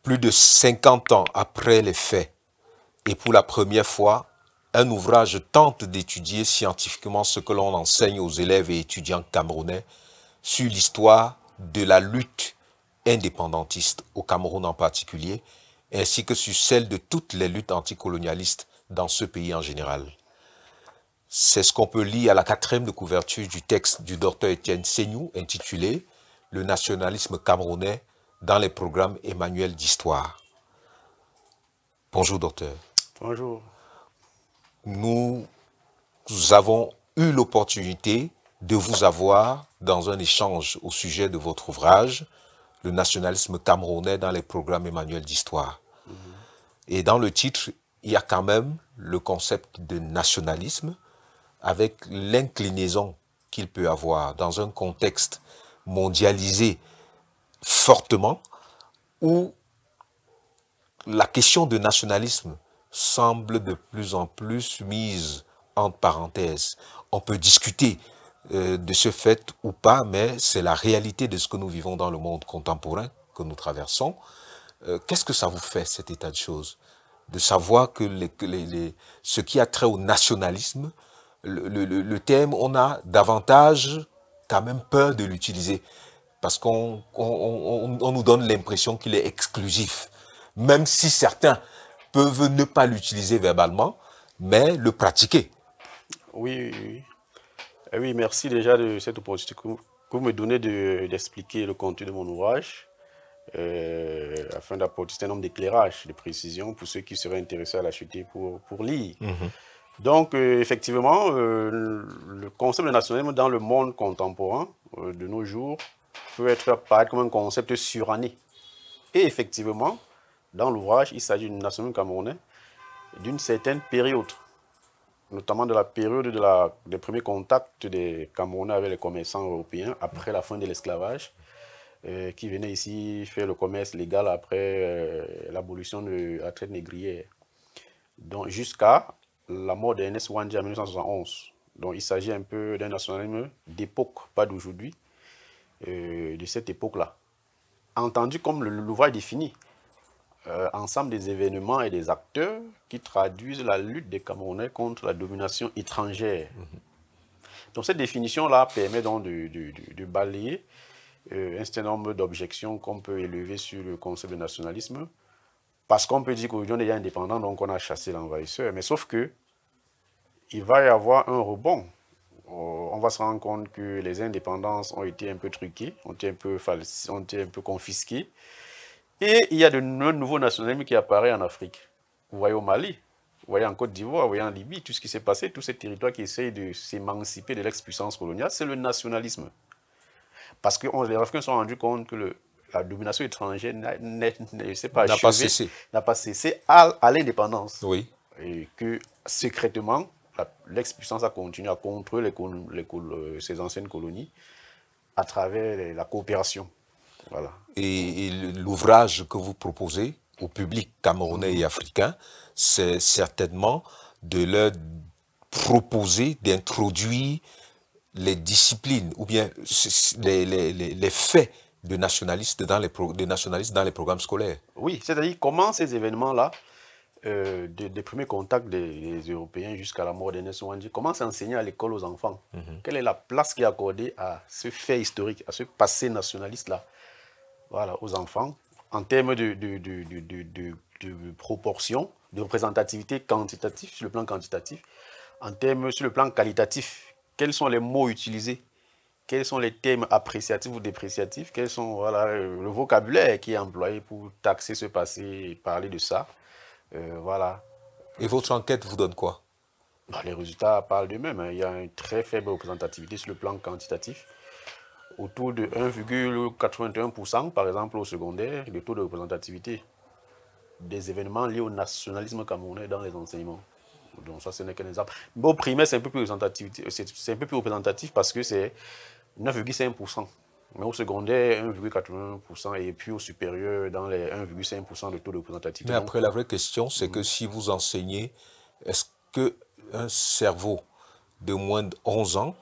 Plus de 50 ans après les faits, et pour la première fois, un ouvrage tente d'étudier scientifiquement ce que l'on enseigne aux élèves et étudiants camerounais sur l'histoire de la lutte indépendantiste au Cameroun en particulier, ainsi que sur celle de toutes les luttes anticolonialistes dans ce pays en général. C'est ce qu'on peut lire à la 4e de couverture du texte du docteur Étienne Seignou intitulé « Le nationalisme camerounais dans les programmes Emmanuel d'histoire ». Bonjour docteur. Bonjour. Nous avons eu l'opportunité de vous avoir dans un échange au sujet de votre ouvrage « Le nationalisme camerounais dans les programmes Emmanuel d'histoire ». Et dans le titre, il y a quand même le concept de nationalisme avec l'inclinaison qu'il peut avoir dans un contexte mondialisé fortement où la question de nationalisme semble de plus en plus mise entre parenthèses. On peut discuter de ce fait ou pas, mais c'est la réalité de ce que nous vivons dans le monde contemporain que nous traversons. Qu'est-ce que ça vous fait, cet état de choses? De savoir que ce qui a trait au nationalisme, le terme, on a davantage quand même peur de l'utiliser parce qu'on nous donne l'impression qu'il est exclusif, même si certains peuvent ne pas l'utiliser verbalement, mais le pratiquer. Oui, oui, oui. Oui, merci déjà de cette opportunité que vous me donnez d'expliquer le contenu de mon ouvrage, afin d'apporter un certain nombre d'éclairages, de précisions pour ceux qui seraient intéressés à l'acheter pour lire. Donc, effectivement, le concept de nationalisme dans le monde contemporain de nos jours peut apparaître comme un concept suranné. Et effectivement, dans l'ouvrage, il s'agit d'une nationalisme camerounais d'une certaine période, notamment de la période des premiers contacts des Camerounais avec les commerçants européens après la fin de l'esclavage, qui venaient ici faire le commerce légal après l'abolition de la traite négrière. Donc jusqu'à la mort d'Ernest Ouandji en 1971. Donc il s'agit un peu d'un nationalisme d'époque, pas d'aujourd'hui, de cette époque-là. Entendu comme l'ouvrage définit, ensemble des événements et des acteurs qui traduisent la lutte des Camerounais contre la domination étrangère. Donc cette définition-là permet donc de balayer un certain nombre d'objections qu'on peut élever sur le concept de nationalisme, parce qu'on peut dire qu'aujourd'hui on est déjà indépendant, donc on a chassé l'envahisseur, mais sauf que il va y avoir un rebond. On va se rendre compte que les indépendances ont été un peu truquées, ont été un peu confisquées. Et il y a de nouveaux nationalismes qui apparaissent en Afrique. Vous voyez au Mali, vous voyez en Côte d'Ivoire, vous voyez en Libye, tout ce qui s'est passé, tous ces territoires qui essayent de s'émanciper de l'ex-puissance coloniale, c'est le nationalisme. Parce que les Africains se sont rendus compte que la domination étrangère n'a pas cessé à l'indépendance. Oui. Et que secrètement, l'ex-puissance a continué à contrôler ses anciennes colonies à travers la coopération. Voilà. Et l'ouvrage que vous proposez au public camerounais et africain, c'est certainement de leur proposer d'introduire les disciplines ou bien les faits de nationalistes dans les programmes scolaires. Oui, c'est-à-dire comment ces événements-là, des premiers contacts des Européens jusqu'à la mort d'Ernest Ouandji, comment s'enseigner à l'école aux enfants? Quelle est la place qui est accordée à ce fait historique, à ce passé nationaliste-là, voilà, aux enfants, en termes de proportion, de représentativité quantitative, sur le plan quantitatif, en termes sur le plan qualitatif, quels sont les mots utilisés, quels sont les termes appréciatifs ou dépréciatifs, quels sont voilà, le vocabulaire qui est employé pour taxer ce passé et parler de ça. Voilà. Et votre enquête vous donne quoi? Les résultats parlent d'eux-mêmes. Hein. Il y a une très faible représentativité sur le plan quantitatif. Autour de 1,81% par exemple au secondaire, le taux de représentativité des événements liés au nationalisme camerounais dans les enseignements. Donc ça, ce n'est qu'un exemple. Mais au primaire, c'est un peu plus représentatif parce que c'est 9,5%. Mais au secondaire, 1,81%. Et puis au supérieur, dans les 1,5% de taux de représentativité. Mais après, la vraie question, c'est que si vous enseignez, est-ce qu'un cerveau de moins de 11 ans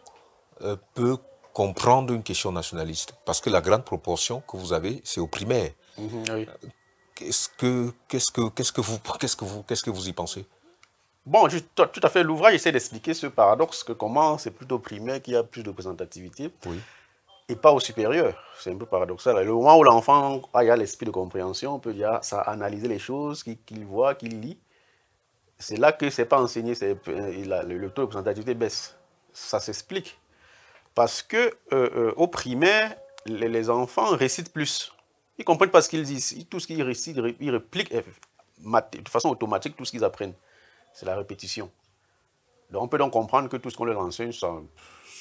peut comprendre une question nationaliste? Parce que la grande proportion que vous avez, c'est au primaire. Oui. Qu'est-ce que vous y pensez? Bon, tout à fait, l'ouvrage essaie d'expliquer ce paradoxe que comment c'est plutôt au primaire qu'il y a plus de représentativité Oui. et pas au supérieur. C'est un peu paradoxal. Le moment où l'enfant a l'esprit de compréhension, on peut dire ça analyser les choses qu'il voit, qu'il lit. C'est là que c'est pas enseigné, le taux de représentativité baisse. Ça s'explique. Parce que au primaire, les enfants récitent plus. Ils comprennent pas ce qu'ils disent. Tout ce qu'ils récitent, ils répliquent de façon automatique tout ce qu'ils apprennent. C'est la répétition. Donc on peut donc comprendre que tout ce qu'on leur enseigne, ça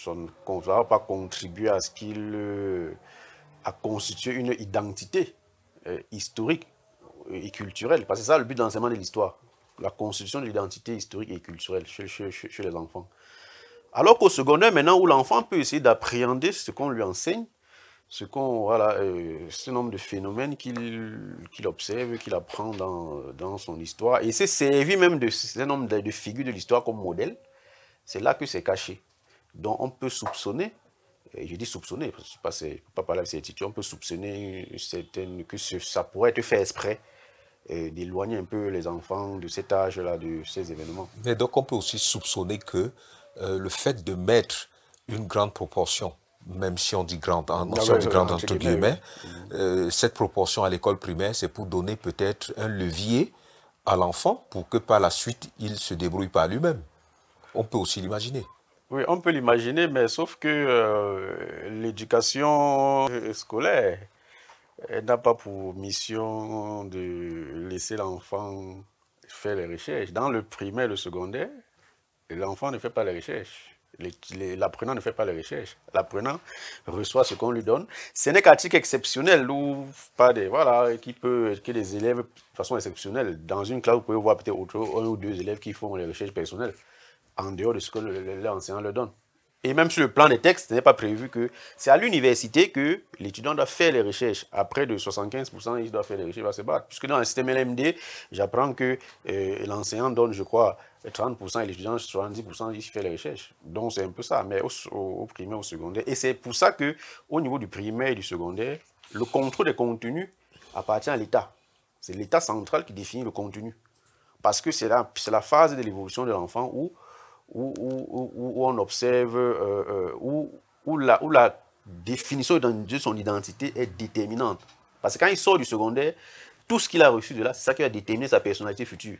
ne va pas contribuer à ce à constituer une identité historique et culturelle. Parce que c'est ça le but de l'enseignement de l'histoire. La constitution de l'identité historique et culturelle chez les enfants. Alors qu'au secondaire, maintenant, où l'enfant peut essayer d'appréhender ce qu'on lui enseigne, ce nombre de phénomènes qu'il observe, qu'il apprend dans son histoire, et s'est servi même de ce nombre de figures de l'histoire comme modèle, c'est là que c'est caché. Donc on peut soupçonner, et je dis soupçonner, parce que je ne peux pas parler avec certitude, on peut soupçonner que ça pourrait être fait exprès d'éloigner un peu les enfants de cet âge-là, de ces événements. Mais donc on peut aussi soupçonner que le fait de mettre une grande proportion, même si on dit grande, entre guillemets, cette proportion à l'école primaire, c'est pour donner peut-être un levier à l'enfant pour que par la suite, il se débrouille par lui-même. On peut aussi l'imaginer. Oui, on peut l'imaginer, mais sauf que l'éducation scolaire n'a pas pour mission de laisser l'enfant faire les recherches. Dans le primaire et le secondaire, l'enfant ne fait pas les recherches. L'apprenant ne fait pas les recherches. L'apprenant reçoit ce qu'on lui donne. Ce n'est qu'à titre exceptionnel ou pas des que des élèves de façon exceptionnelle. Dans une classe, vous pouvez voir peut-être un ou deux élèves qui font les recherches personnelles en dehors de ce que l'enseignant leur donne. Et même sur le plan des textes, ce n'est pas prévu que c'est à l'université que l'étudiant doit faire les recherches. Après de 75%, il doit faire les recherches, il va se battre. Puisque dans le système LMD, j'apprends que l'enseignant donne, je crois, 30% et l'étudiant 70%, il fait les recherches. Donc c'est un peu ça, mais au primaire, au secondaire. Et c'est pour ça qu'au niveau du primaire et du secondaire, le contrôle des contenus appartient à l'État. C'est l'État central qui définit le contenu. Parce que c'est la phase de l'évolution de l'enfant où on observe, où la définition de son identité est déterminante. Parce que quand il sort du secondaire, tout ce qu'il a reçu de là, c'est ça qui va déterminer sa personnalité future,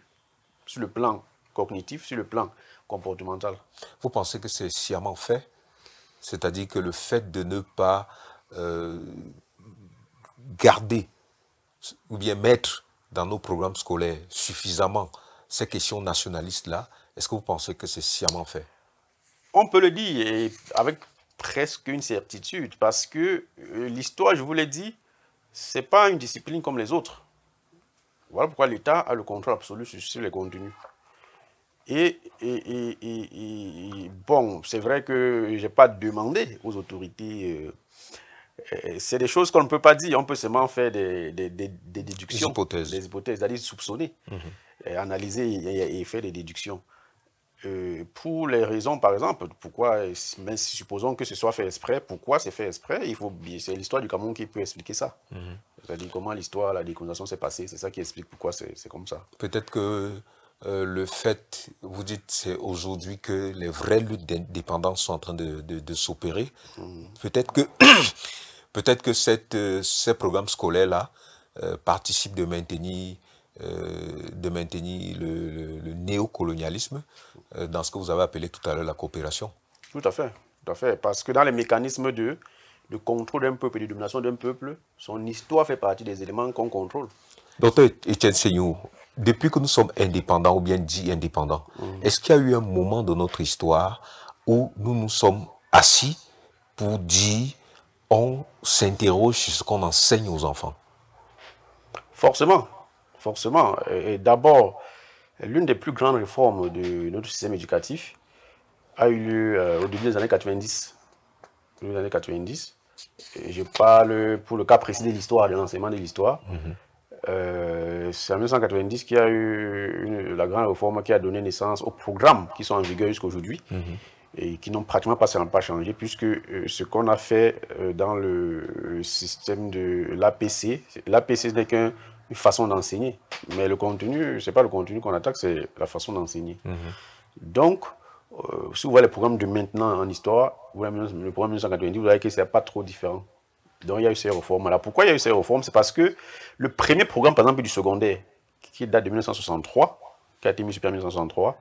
sur le plan cognitif, sur le plan comportemental. Vous pensez que c'est sciemment fait? C'est-à-dire que le fait de ne pas garder ou bien mettre dans nos programmes scolaires suffisamment ces questions nationalistes-là, est-ce que vous pensez que c'est sciemment fait? On peut le dire et avec presque une certitude, parce que l'histoire, je vous l'ai dit, ce n'est pas une discipline comme les autres. Voilà pourquoi l'État a le contrôle absolu sur les contenus. Et bon, c'est vrai que je n'ai pas demandé aux autorités. C'est des choses qu'on ne peut pas dire. On peut seulement faire des déductions. Des hypothèses, c'est-à-dire soupçonner, analyser et faire des déductions. Pour les raisons, par exemple, pourquoi, mais supposons que ce soit fait exprès, pourquoi c'est fait exprès, c'est l'histoire du Cameroun qui peut expliquer ça. C'est-à-dire comment l'histoire, la décolonisation s'est passée, c'est ça qui explique pourquoi c'est comme ça. Peut-être que le fait, vous dites, c'est aujourd'hui que les vraies luttes d'indépendance sont en train de s'opérer. Peut-être que ces programmes scolaires-là participent de maintenir le néocolonialisme dans ce que vous avez appelé tout à l'heure la coopération. Tout à fait, parce que dans les mécanismes de contrôle d'un peuple et de domination d'un peuple, son histoire fait partie des éléments qu'on contrôle. Docteur Etienne Seigneur, depuis que nous sommes indépendants ou bien dits indépendants, est-ce qu'il y a eu un moment de notre histoire où nous nous sommes assis pour dire on s'interroge sur ce qu'on enseigne aux enfants? Forcément. Et d'abord, l'une des plus grandes réformes de notre système éducatif a eu lieu au début des années 90. Et je parle pour le cas précis de l'histoire, de l'enseignement de l'histoire. C'est en 1990 qu'il y a eu la grande réforme qui a donné naissance aux programmes qui sont en vigueur jusqu'à aujourd'hui et qui n'ont pratiquement pas changé, puisque ce qu'on a fait dans le système de l'APC, l'APC n'est qu'un une façon d'enseigner. Mais le contenu, c'est pas le contenu qu'on attaque, c'est la façon d'enseigner. Donc, si vous voyez les programmes de maintenant en histoire, le programme 1990, vous voyez que c'est pas trop différent. Donc, il y a eu ces réformes-là. Pourquoi il y a eu ces réformes? C'est parce que le premier programme, par exemple, du secondaire, qui date de 1963, qui a été mis sur pied en 1963,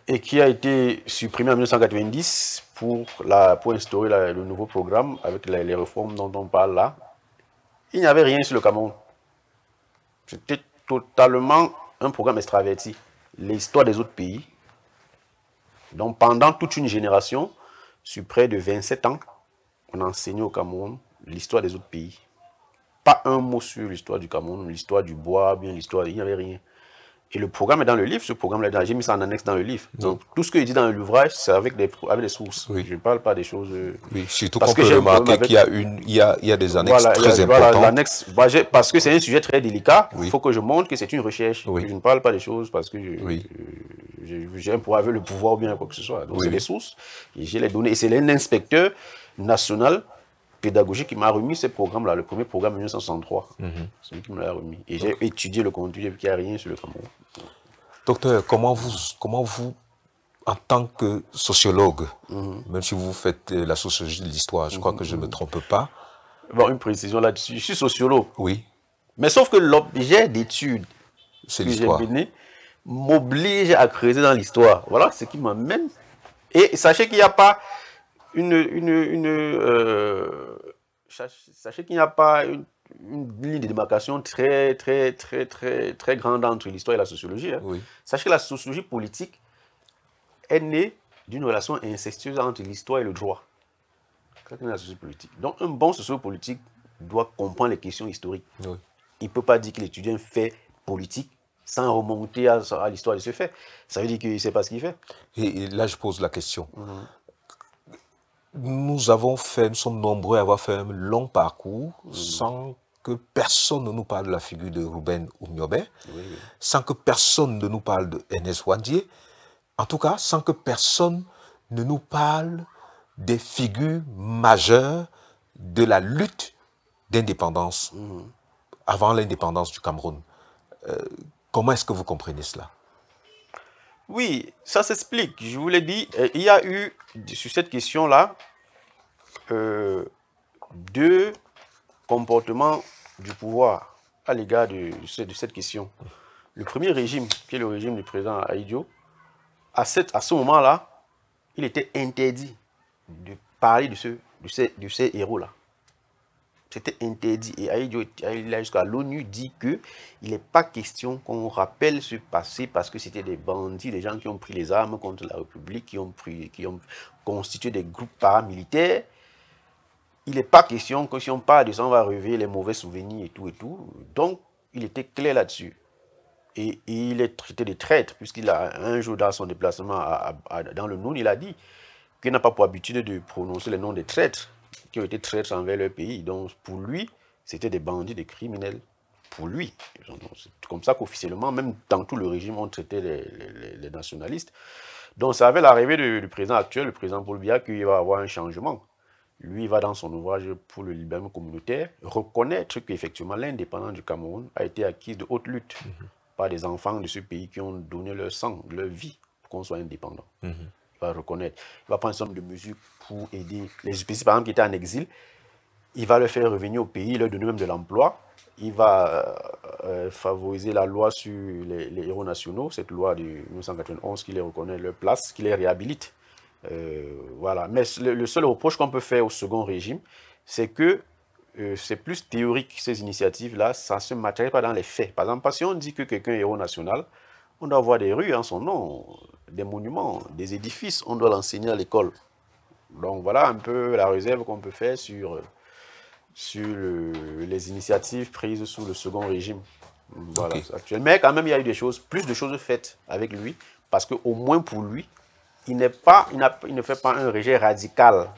et qui a été supprimé en 1990 pour instaurer le nouveau programme avec les réformes dont on parle là, il n'y avait rien sur le Cameroun. C'était totalement un programme extraverti. L'histoire des autres pays. Donc pendant toute une génération, sur près de 27 ans, on a enseigné au Cameroun l'histoire des autres pays. Pas un mot sur l'histoire du Cameroun, l'histoire du bois, bien l'histoire, il n'y avait rien. Et le programme est dans le livre, ce programme-là, j'ai mis ça en annexe dans le livre. Donc, tout ce que je dis dans l'ouvrage, c'est avec des sources. Oui. Je ne parle pas des choses... Oui, surtout qu'on peut remarquer qu'il y a des annexes très importantes. Voilà, l'annexe, parce que c'est un sujet très délicat, il faut que je montre que c'est une recherche. Je ne parle pas des choses parce que j'ai le pouvoir ou bien quoi que ce soit. Donc, c'est des sources, et j'ai les données. Et c'est un inspecteur national pédagogique qui m'a remis ce programme-là, le premier programme 1963. C'est lui qui me l'a remis. Et j'ai étudié le contenu et qu'il n'y a rien sur le Cameroun. Docteur, comment vous, en tant que sociologue, même si vous faites la sociologie de l'histoire, je crois que je ne me trompe pas. Bon, une précision là-dessus. Je suis sociologue. Oui. Mais sauf que l'objet d'étude que j'ai mené m'oblige à creuser dans l'histoire. Voilà ce qui m'amène. Et sachez qu'il n'y a pas sachez qu'il n'y a pas une ligne de démarcation très grande entre l'histoire et la sociologie. Hein. Sachez que la sociologie politique est née d'une relation incestueuse entre l'histoire et le droit. C'est la sociologie politique. Donc un bon sociologue politique doit comprendre les questions historiques. Il ne peut pas dire que l'étudiant fait politique sans remonter à l'histoire de ce fait. Ça veut dire qu'il ne sait pas ce qu'il fait. Et là, je pose la question. Nous sommes nombreux à avoir fait un long parcours sans que personne ne nous parle de la figure de Ruben Oumniobé, sans que personne ne nous parle de Ernest Ouandié, en tout cas, sans que personne ne nous parle des figures majeures de la lutte d'indépendance avant l'indépendance du Cameroun. Comment est-ce que vous comprenez cela? Oui, ça s'explique. Je vous l'ai dit, il y a eu, sur cette question-là, deux comportements du pouvoir à l'égard de cette question. Le premier régime, qui est le régime du président Ahidjo, à ce moment-là, il était interdit de parler de ces héros-là. C'était interdit. Et Ahidjo, jusqu'à l'ONU, dit qu'il n'est pas question qu'on rappelle ce passé parce que c'était des bandits, des gens qui ont pris les armes contre la République, qui ont constitué des groupes paramilitaires. Il n'est pas question que si on parle de ça, on va réveiller les mauvais souvenirs et tout et tout. Donc, il était clair là-dessus. Et il est traité de traître, puisqu'il a un jour dans son déplacement dans le Noun, il a dit qu'il n'a pas pour habitude de prononcer les noms des traîtres qui ont été traîtres envers leur pays. Donc, pour lui, c'était des bandits, des criminels. Pour lui. C'est comme ça qu'officiellement, même dans tout le régime, on traitait les nationalistes. Donc, ça avait l'arrivée du président actuel, le président Paul Biya, qu'il va avoir un changement. Lui, il va dans son ouvrage pour le libéralisme communautaire reconnaître qu'effectivement, l'indépendance du Cameroun a été acquise de haute lutte par des enfants de ce pays qui ont donné leur sang, leur vie pour qu'on soit indépendant. Il va reconnaître. Il va prendre un certain nombre de mesures pour aider les UPC, par exemple, qui étaient en exil. Il va leur faire revenir au pays, leur donner même de l'emploi. Il va favoriser la loi sur les héros nationaux, cette loi de 1991 qui les reconnaît leur place, qui les réhabilite. Voilà. Mais le seul reproche qu'on peut faire au second régime, c'est que c'est plus théorique, ces initiatives-là, ça ne se matérialise pas dans les faits. Par exemple, si on dit que quelqu'un est héros national, on doit avoir des rues en son nom, des monuments, des édifices, on doit l'enseigner à l'école. Donc voilà un peu la réserve qu'on peut faire sur les initiatives prises sous le second régime. Voilà, actuellement. Mais quand même, il y a eu plus de choses faites avec lui, parce qu'au moins pour lui, il ne fait pas un rejet radical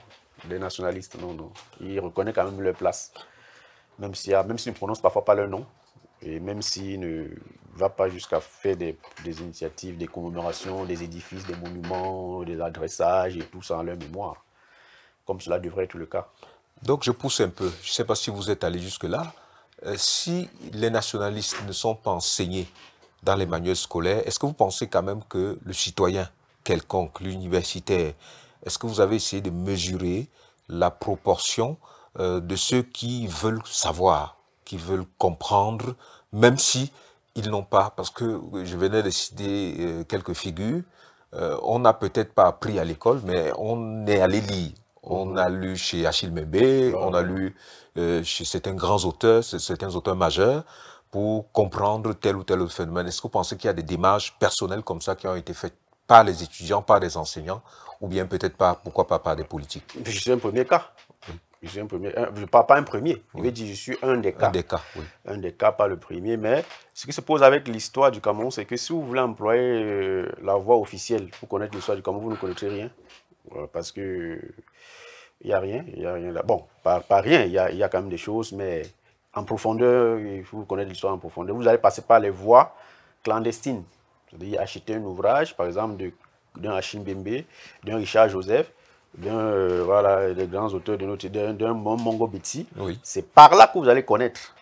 des nationalistes. Non, non. Il reconnaît quand même leur place. Même s'il ne prononce parfois pas leur nom. Et même s'il ne va pas jusqu'à faire des initiatives, des commémorations, des édifices, des monuments, des adressages et tout ça en leur mémoire. Comme cela devrait être le cas. Donc je pousse un peu. Je ne sais pas si vous êtes allé jusque-là. si les nationalistes ne sont pas enseignés dans les manuels scolaires, est-ce que vous pensez quand même que le citoyen quelconque, l'universitaire, est-ce que vous avez essayé de mesurer la proportion de ceux qui veulent savoir, qui veulent comprendre, même si ils n'ont pas, parce que je venais de citer quelques figures, on n'a peut-être pas appris à l'école, mais on est allé lire. On a lu chez Achille Mbembe, on a lu chez certains grands auteurs, certains auteurs majeurs, pour comprendre tel ou tel autre phénomène. Est-ce que vous pensez qu'il y a des démarches personnelles comme ça qui ont été faites par les étudiants, par les enseignants, ou bien peut-être pas, pourquoi pas par des politiques? Je suis un premier cas. Je suis un premier, je ne parle pas un premier. Je vais dire je suis un des cas. Un des cas, oui. Un des cas, pas le premier. Mais ce qui se pose avec l'histoire du Cameroun, c'est que si vous voulez employer la voie officielle pour connaître l'histoire du Cameroun, vous ne connaîtrez rien. Parce que il n'y a rien. Il y a rien là. Bon, pas rien. Il y a quand même des choses, mais en profondeur, il faut connaître l'histoire en profondeur. Vous allez passer par les voies clandestines. C'est-à-dire acheter un ouvrage, par exemple, d'un Achille Mbembe, d'un Richard Joseph, voilà, des grands auteurs d'un Mongo Betsi. Oui. C'est par là que vous allez connaître.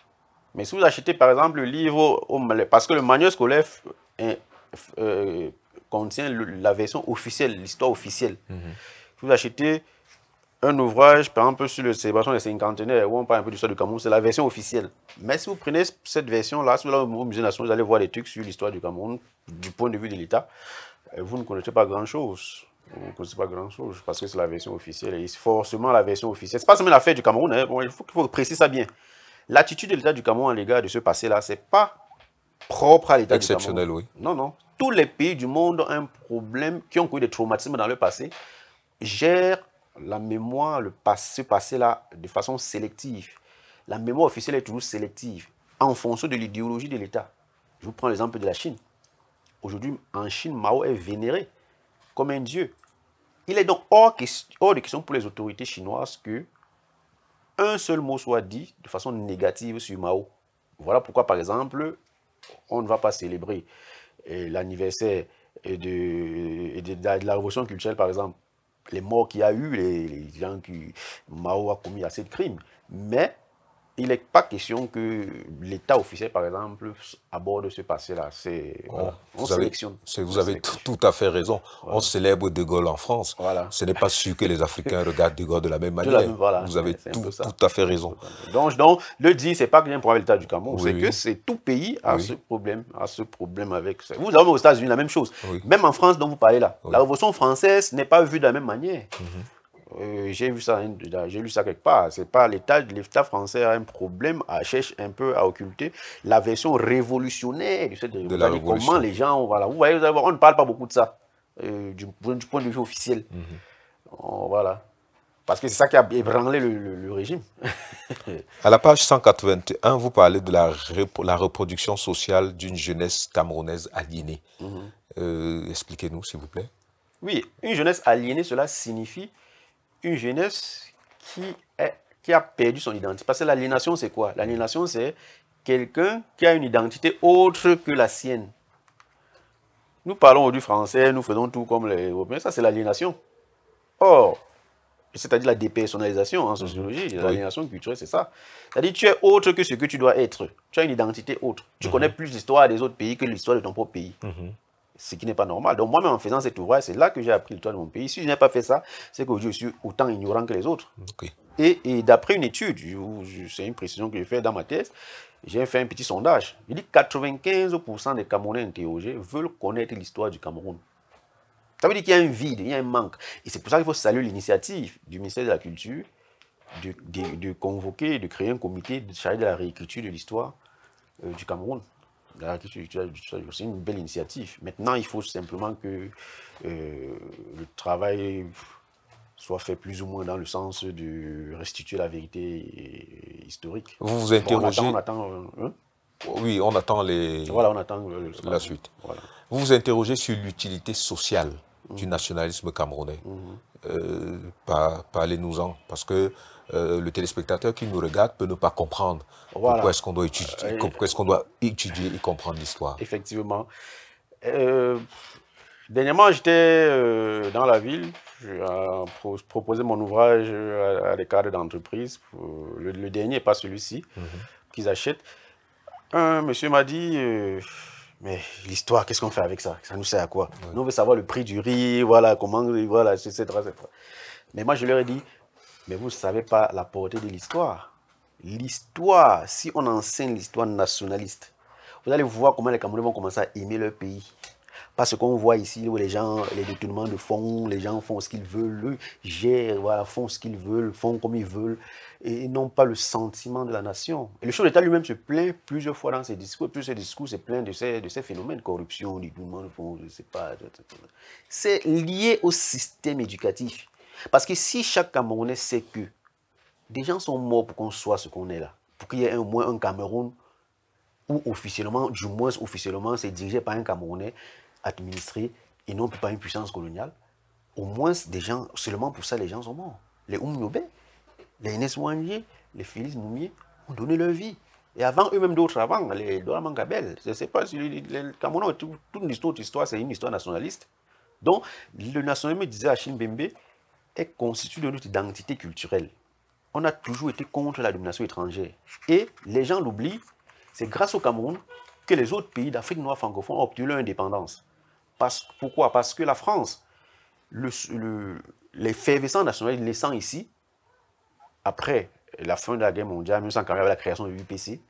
Mais si vous achetez par exemple le livre, parce que le manuel scolaire contient la version officielle, l'histoire officielle. Si vous achetez un ouvrage, par exemple, sur le célébration des cinquantenaires, où on parle un peu de l'histoire du Cameroun, c'est la version officielle. Mais si vous prenez cette version-là, si vous allez au Musée national, vous allez voir des trucs sur l'histoire du Cameroun, du point de vue de l'État, vous ne connaissez pas grand-chose. Vous ne connaissez pas grand-chose parce que c'est la version officielle. Et forcément, la version officielle. Ce n'est pas seulement l'affaire du Cameroun. Hein. Bon, il faut préciser ça bien. L'attitude de l'État du Cameroun à l'égard de ce passé-là, ce n'est pas propre à l'État du Cameroun. Exceptionnel, oui. Non, non. Tous les pays du monde ont un problème, qui ont connu des traumatismes dans le passé, gèrent la mémoire, ce passé-là, de façon sélective. La mémoire officielle est toujours sélective, en fonction de l'idéologie de l'État. Je vous prends l'exemple de la Chine. Aujourd'hui, en Chine, Mao est vénéré comme un dieu. Il est donc hors de question pour les autorités chinoises que un seul mot soit dit de façon négative sur Mao. Voilà pourquoi, par exemple, on ne va pas célébrer l'anniversaire de la révolution culturelle, par exemple. Les morts qu'il y a eu, les gens qui Mao a commis assez de crimes. Mais il n'est pas question que l'État officiel, par exemple, aborde ce passé-là. Voilà, on sélectionne. Vous avez tout à fait raison. Voilà. On célèbre De Gaulle en France. Voilà. Ce n'est pas sûr que les Africains regardent De Gaulle de la même manière. Voilà, vous avez tout à fait raison. Donc le dire, ce n'est pas que j'ai un problème avec l'État du Cameroun, c'est que c'est tout pays a ce problème avec ça. Vous avez aux États-Unis la même chose. Même en France dont vous parlez là. La Révolution française n'est pas vue de la même manière. J'ai lu ça quelque part. C'est pas l'État français a un problème, cherche un peu à occulter la version révolutionnaire de la révolution. Comment les gens, voilà, vous voyez, on ne parle pas beaucoup de ça du point de vue officiel. Voilà, parce que c'est ça qui a ébranlé le régime. À la page 181, vous parlez de la reproduction sociale d'une jeunesse camerounaise aliénée. Expliquez-nous, s'il vous plaît. Oui, une jeunesse aliénée, cela signifie une jeunesse qui a perdu son identité. Parce que l'aliénation, c'est quoi? L'aliénation, c'est quelqu'un qui a une identité autre que la sienne. Nous parlons du français, nous faisons tout comme les Européens. Ça, c'est l'aliénation. Or, c'est-à-dire la dépersonnalisation en sociologie, l'aliénation culturelle, c'est ça. C'est-à-dire tu es autre que ce que tu dois être. Tu as une identité autre. Tu connais plus l'histoire des autres pays que l'histoire de ton propre pays. Ce qui n'est pas normal. Donc moi-même en faisant cet ouvrage, c'est là que j'ai appris l'histoire de mon pays. Si je n'ai pas fait ça, c'est que je suis autant ignorant que les autres. Et d'après une étude, c'est une précision que j'ai faite dans ma thèse, j'ai fait un petit sondage. Il dit que 95% des Camerounais interrogés veulent connaître l'histoire du Cameroun. Ça veut dire qu'il y a un vide, il y a un manque. Et c'est pour ça qu'il faut saluer l'initiative du ministère de la Culture de convoquer, de créer un comité chargé de la réécriture de l'histoire du Cameroun. C'est une belle initiative. Maintenant, il faut simplement que le travail soit fait plus ou moins dans le sens de restituer la vérité historique. Vous vous interrogez... on attend oui, on attend voilà, on attend la suite. Voilà. Vous vous interrogez sur l'utilité sociale du nationalisme camerounais. Parlez-nous-en, parce que le téléspectateur qui nous regarde peut ne pas comprendre pourquoi est-ce qu'on doit étudier, et comprendre l'histoire. Effectivement. Dernièrement, j'étais dans la ville, j'ai proposé mon ouvrage à des cadres d'entreprise. Le dernier, pas celui-ci, qu'ils achètent. Un monsieur m'a dit, mais l'histoire, qu'est-ce qu'on fait avec ça? Ça nous sert à quoi? Ouais. Nous, on veut savoir le prix du riz, voilà, comment, voilà, etc., etc. Mais moi, je leur ai dit, mais vous ne savez pas la portée de l'histoire. L'histoire, si on enseigne l'histoire nationaliste, vous allez voir comment les Camerounais vont commencer à aimer leur pays. Parce qu'on voit ici où les gens, les détournements de fonds, les gens font ce qu'ils veulent, gèrent, voilà, font ce qu'ils veulent, font comme ils veulent, et n'ont pas le sentiment de la nation. Et le chef d'État lui-même se plaint plusieurs fois dans ses discours, puis ses discours se plaint de ces phénomènes, corruption, détournement de fonds, je ne sais pas. C'est lié au système éducatif. Parce que si chaque Camerounais sait que des gens sont morts pour qu'on soit ce qu'on est là, pour qu'il y ait au moins un Cameroun où officiellement, du moins officiellement, c'est dirigé par un Camerounais, administré et non par une puissance coloniale, au moins des gens, seulement pour ça les gens sont morts. Les Oumniobé, les Inès Ouandier, les Félix Moumier ont donné leur vie. Et avant eux-mêmes d'autres avant, les Doraman Gabel, je ne sais pas si les Camerounais, toute notre histoire, c'est une histoire nationaliste. Donc, le nationalisme, disait Achille Mbembe, est constitué de notre identité culturelle. On a toujours été contre la domination étrangère. Et les gens l'oublient, c'est grâce au Cameroun que les autres pays d'Afrique noire francophone ont obtenu leur indépendance. Pourquoi? Parce que la France, l'effervescence nationale naissant ici, après la fin de la guerre mondiale, 1940, avec la création de l'UPC,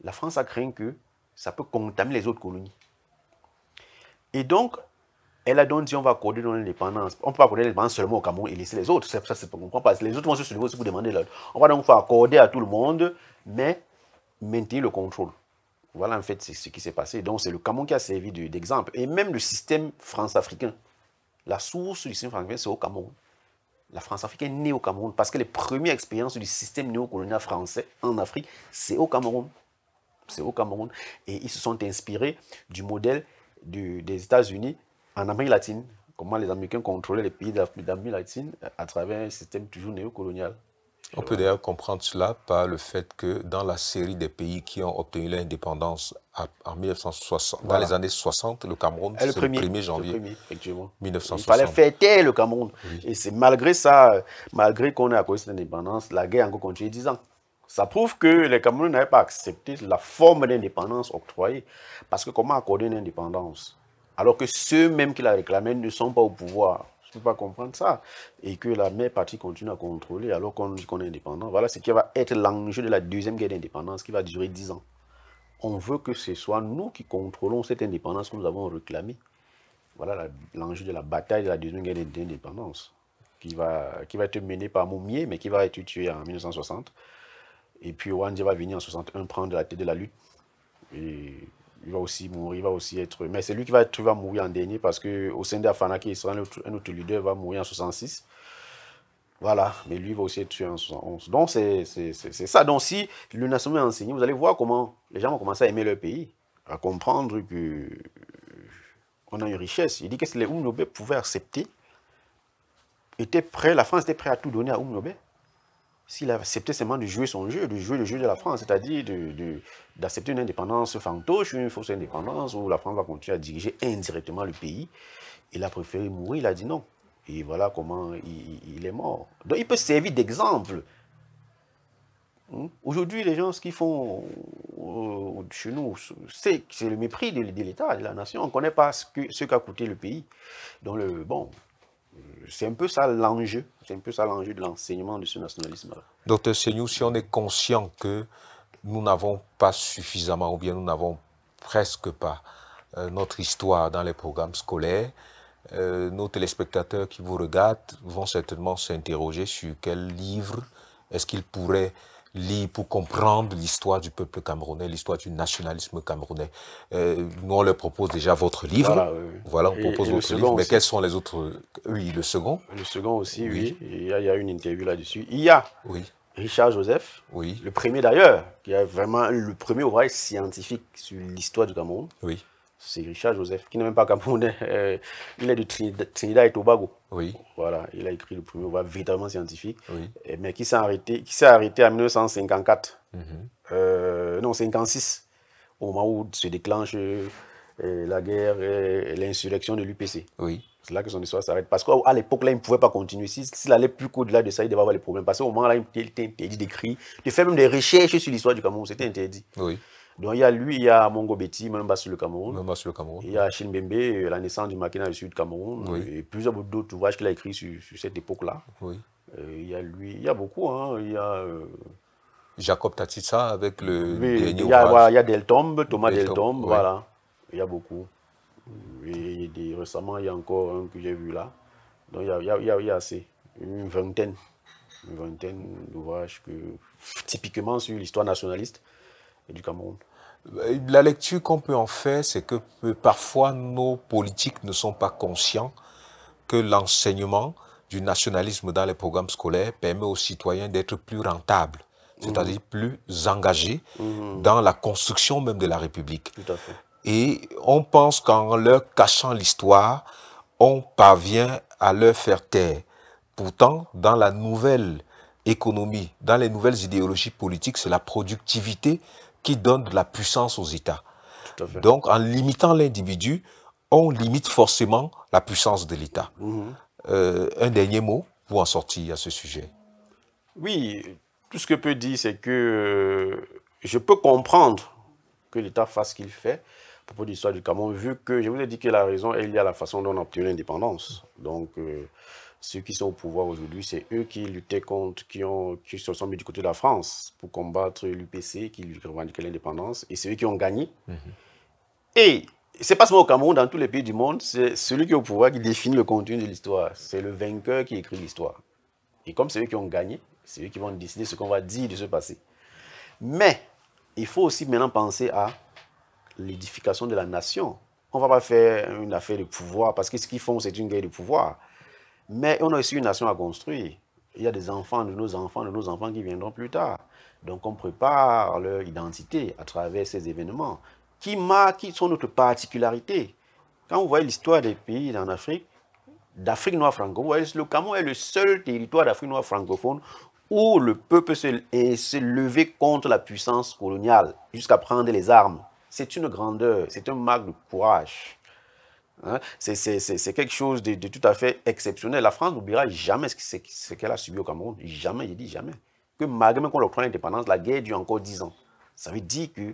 la France a craint que ça peut contaminer les autres colonies. Et donc, elle a donc dit on va accorder l'indépendance. On ne peut pas accorder l'indépendance seulement au Cameroun et laisser les autres. Ça, c'est pas comprendre parce que les autres vont se soulever aussi pour demander l'autre. On va donc faire accorder à tout le monde, mais maintenir le contrôle. Voilà en fait c'est ce qui s'est passé. Donc c'est le Cameroun qui a servi d'exemple. Et même le système France-africain, la source du système France-africain, c'est au Cameroun. La France-africaine est née au Cameroun parce que les premières expériences du système néocolonial français en Afrique, c'est au Cameroun. C'est au Cameroun. Et ils se sont inspirés du modèle des États-Unis en Amérique latine. Comment les Américains contrôlaient les pays d'Amérique latine à travers un système toujours néocolonial. On peut d'ailleurs comprendre cela par le fait que dans la série des pays qui ont obtenu l'indépendance en 1960, voilà. Dans les années 60, le Cameroun, c'est le 1er janvier 1960. Il fallait fêter le Cameroun. Oui. Et c'est malgré ça, malgré qu'on ait accordé cette indépendance, la guerre a encore continué 10 ans. Ça prouve que les Camerounais n'avaient pas accepté la forme d'indépendance octroyée. Parce que comment accorder une indépendance alors que ceux-mêmes qui la réclamaient ne sont pas au pouvoir? Je ne peux pas comprendre ça. Et que la mère partie continue à contrôler alors qu'on dit qu'on est indépendant. Voilà ce qui va être l'enjeu de la deuxième guerre d'indépendance qui va durer 10 ans. On veut que ce soit nous qui contrôlons cette indépendance que nous avons réclamée. Voilà l'enjeu de la bataille de la deuxième guerre d'indépendance qui va être menée par Moumier, mais qui va être tué en 1960. Et puis Ouandja va venir en 61 prendre la tête de la lutte. Et il va aussi mourir, il va aussi être... Mais c'est lui qui va mourir en dernier parce qu'au sein d'Afana, qui sera un autre leader, va mourir en 66. Voilà, mais lui va aussi être tué en 71. Donc c'est ça. Donc si le nationalisme est enseigné, vous allez voir comment les gens vont commencer à aimer leur pays, à comprendre que on a une richesse. Il dit que les Oumnobé pouvaient accepter, étaient prêts, la France était prête à tout donner à Oumnobé. S'il acceptait seulement de jouer son jeu, de jouer le jeu de la France, c'est-à-dire d'accepter une indépendance fantoche, une fausse indépendance, où la France va continuer à diriger indirectement le pays, il a préféré mourir, il a dit non. Et voilà comment il est mort. Donc il peut servir d'exemple. Aujourd'hui, les gens, ce qu'ils font chez nous, c'est le mépris de l'État, de la nation. On ne connaît pas ce qu'a coûté le pays. Donc, bon... C'est un peu ça l'enjeu. C'est un peu ça l'enjeu de l'enseignement de ce nationalisme-là. Docteur Seignou, si on est conscient que nous n'avons pas suffisamment, ou bien nous n'avons presque pas notre histoire dans les programmes scolaires, nos téléspectateurs qui vous regardent vont certainement s'interroger sur quel livre est-ce qu'ils pourraient lire pour comprendre l'histoire du peuple camerounais, l'histoire du nationalisme camerounais. Nous, on leur propose déjà votre livre. Voilà, on propose votre livre. Mais quels sont les autres? Oui, le second. Le second aussi, oui. Il y a une interview là-dessus. Il y a Richard Joseph, le premier d'ailleurs, qui est vraiment le premier ouvrage scientifique sur l'histoire du Cameroun. Oui. C'est Richard Joseph, qui n'est même pas camerounais. Il est de Trinidad et Tobago. Oui. Voilà, il a écrit le premier ouvrage véritablement scientifique, mais qui s'est arrêté en 1954. Non, 56, au moment où se déclenche la guerre et l'insurrection de l'UPC. Oui. C'est là que son histoire s'arrête. Parce qu'à l'époque, là, il ne pouvait pas continuer. S'il allait plus qu'au-delà de ça, il devait avoir des problèmes. Parce qu'au moment là, il était interdit d'écrire, de faire même des recherches sur l'histoire du Cameroun. C'était interdit. Oui. Donc, il y a lui, il y a Mongo Betty, même bas sur le Cameroun. Même sur le Cameroun. Il y a Chine Bembe, la naissance du Makina du Sud Cameroun. Oui. Et plusieurs d'autres ouvrages qu'il a écrits sur cette époque-là. Oui. Il y a lui, il y a beaucoup. Hein. Il y a. Jacob Tatitsa avec le Oui, dernier il y a, ouvrage. voilà, il y a Deltombe, Thomas Deltombe, oui. voilà. Il y a beaucoup. Et récemment, il y a encore un que j'ai vu là. Donc il y a assez. Une vingtaine d'ouvrages typiquement sur l'histoire nationaliste du Cameroun. La lecture qu'on peut en faire, c'est que parfois nos politiques ne sont pas conscients que l'enseignement du nationalisme dans les programmes scolaires permet aux citoyens d'être plus rentables, c'est-à-dire plus engagés dans la construction même de la République. Tout à fait. Et on pense qu'en leur cachant l'histoire, on parvient à leur faire taire. Pourtant, dans la nouvelle économie, dans les nouvelles idéologies politiques, c'est la productivité qui donne de la puissance aux États. Tout à fait. Donc, en limitant l'individu, on limite forcément la puissance de l'État. Un dernier mot pour en sortir à ce sujet. Oui, tout ce que je peux dire, c'est que je peux comprendre que l'État fasse ce qu'il fait à propos de l'histoire du Cameroun, vu que je vous ai dit que la raison est liée à la façon dont on a obtenu l'indépendance. Donc, ceux qui sont au pouvoir aujourd'hui, c'est eux qui luttaient contre, qui se sont mis du côté de la France pour combattre l'UPC, qui revendiquait l'indépendance, et c'est eux qui ont gagné. Et c'est pas seulement au Cameroun, dans tous les pays du monde, c'est celui qui est au pouvoir qui définit le contenu de l'histoire. C'est le vainqueur qui écrit l'histoire. Et comme c'est eux qui ont gagné, c'est eux qui vont décider ce qu'on va dire de ce passé. Mais il faut aussi maintenant penser à l'édification de la nation. On ne va pas faire une affaire de pouvoir, parce que ce qu'ils font, c'est une guerre de pouvoir. Mais on a aussi une nation à construire. Il y a des enfants de nos enfants qui viendront plus tard. Donc on prépare leur identité à travers ces événements qui sont notre particularité. Quand vous voyez l'histoire des pays en Afrique, d'Afrique noire francophone, vous voyez, le Cameroun est le seul territoire d'Afrique noire francophone où le peuple s'est levé contre la puissance coloniale jusqu'à prendre les armes. C'est une grandeur, c'est un marque de courage. Hein? C'est quelque chose de tout à fait exceptionnel. La France n'oubliera jamais ce qu'elle a subi au Cameroun. Jamais, je dis jamais. Que malgré même qu'on octroie l'indépendance, la guerre dure encore 10 ans. Ça veut dire que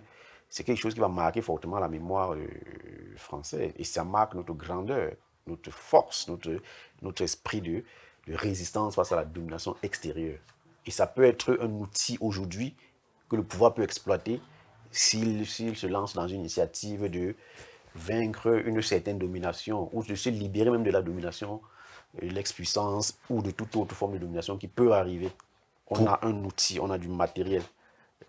c'est quelque chose qui va marquer fortement la mémoire française. Et ça marque notre grandeur, notre force, notre esprit de résistance face à la domination extérieure. Et ça peut être un outil aujourd'hui que le pouvoir peut exploiter s'il se lance dans une initiative de vaincre une certaine domination ou de se libérer même de la domination, l'expuissance ou de toute autre forme de domination qui peut arriver. On a un outil, on a du matériel,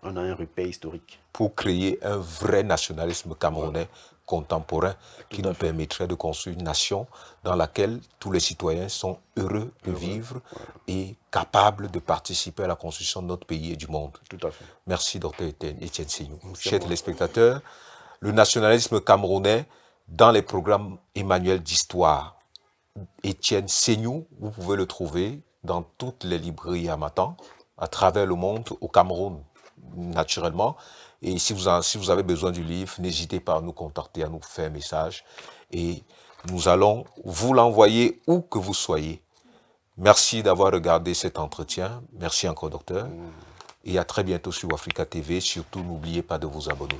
on a un repère historique. Pour créer un vrai nationalisme camerounais contemporain qui nous permettrait de construire une nation dans laquelle tous les citoyens sont heureux de vivre et capables de participer à la construction de notre pays et du monde. Tout à fait. Merci, Dr. Etienne Seignou. Chers téléspectateurs, le nationalisme camerounais dans les programmes Emmanuel d'Histoire. Etienne Seignou, vous pouvez le trouver dans toutes les librairies Harmattan, à travers le monde, au Cameroun, naturellement. Et si vous avez besoin du livre, n'hésitez pas à nous contacter, à nous faire un message. Et nous allons vous l'envoyer où que vous soyez. Merci d'avoir regardé cet entretien. Merci encore, docteur. Et à très bientôt sur Africa TV. Surtout, n'oubliez pas de vous abonner.